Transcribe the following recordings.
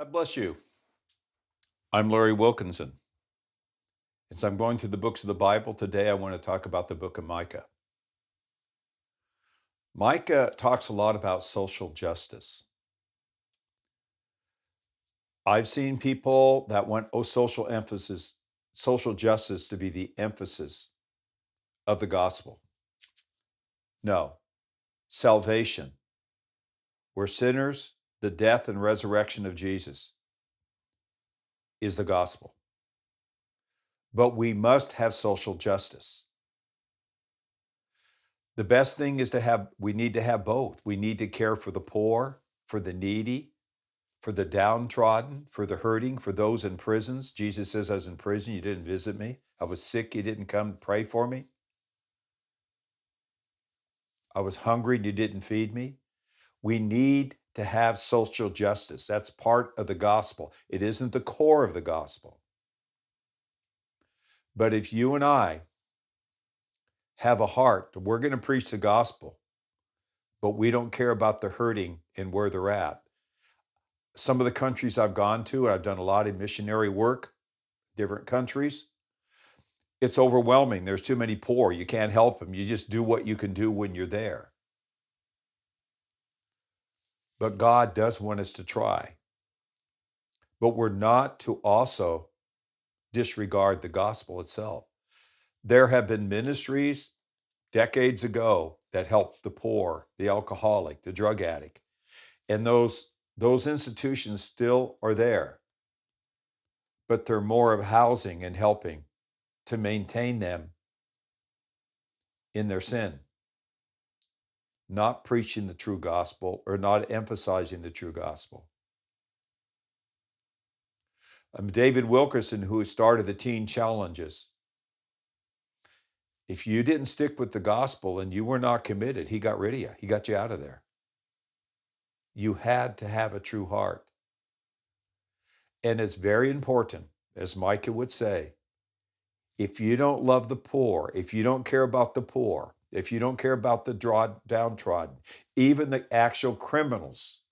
God bless you. I'm Larry Wilkinson. As I'm going through the books of the Bible today, I want to talk about the book of Micah. Micah talks a lot about social justice. I've seen people that want social justice to be the emphasis of the gospel. No, salvation. We're sinners, the death and resurrection of Jesus is the gospel. But we must have social justice. The best thing is we need to have both. We need to care for the poor, for the needy, for the downtrodden, for the hurting, for those in prisons. Jesus says, I was in prison, you didn't visit me. I was sick, you didn't come pray for me. I was hungry and you didn't feed me. We need to have social justice. That's part of the gospel. It isn't the core of the gospel. But if you and I have a heart, we're going to preach the gospel, but we don't care about the hurting and where they're at. Some of the countries I've gone to, I've done a lot of missionary work, different countries. It's overwhelming. There's too many poor. You can't help them. You just do what you can do when you're there. But God does want us to try. But we're not to also disregard the gospel itself. There have been ministries decades ago that helped the poor, the alcoholic, the drug addict. And those institutions still are there. But they're more of housing and helping to maintain them in their sin. Not preaching the true gospel or not emphasizing the true gospel. David Wilkinson, who started the teen challenges, if you didn't stick with the gospel and you were not committed, he got rid of you. He got you out of there. You had to have a true heart. And it's very important, as Micah would say, if you don't love the poor, if you don't care about the poor, if you don't care about the downtrodden, even the actual criminals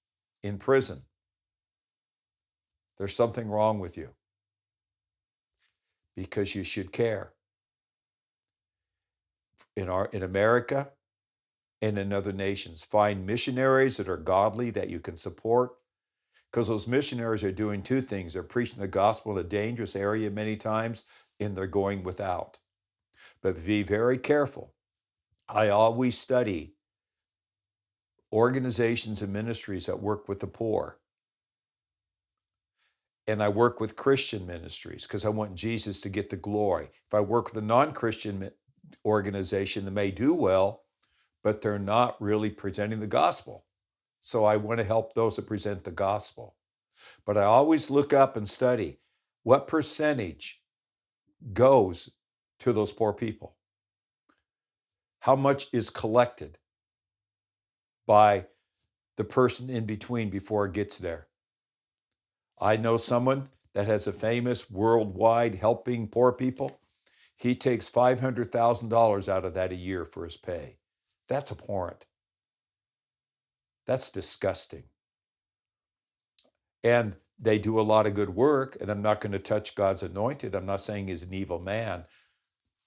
in prison, there's something wrong with you. Because you should care. In America and in other nations, find missionaries that are godly that you can support, because those missionaries are doing two things. They're preaching the gospel in a dangerous area many times, and they're going without. But be very careful. I always study organizations and ministries that work with the poor. And I work with Christian ministries because I want Jesus to get the glory. If I work with a non-Christian organization, they may do well, but they're not really presenting the gospel. So I want to help those that present the gospel. But I always look up and study what percentage goes to those poor people. How much is collected by the person in between before it gets there? I know someone that has a famous worldwide helping poor people. He takes $500,000 out of that a year for his pay. That's abhorrent. That's disgusting. And they do a lot of good work, and I'm not going to touch God's anointed. I'm not saying he's an evil man,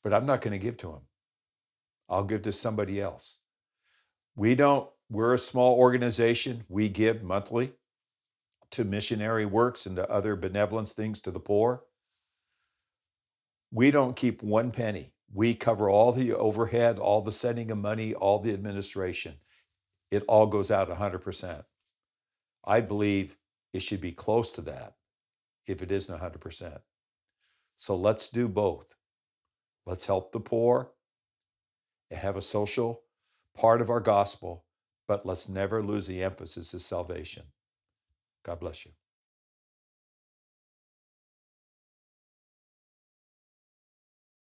but I'm not going to give to him. I'll give to somebody else. We're a small organization. We give monthly to missionary works and to other benevolence things to the poor. We don't keep one penny. We cover all the overhead, all the sending of money, all the administration. It all goes out 100%. I believe it should be close to that if it isn't 100%. So let's do both. Let's help the poor and have a social part of our gospel, but let's never lose the emphasis of salvation. God bless you.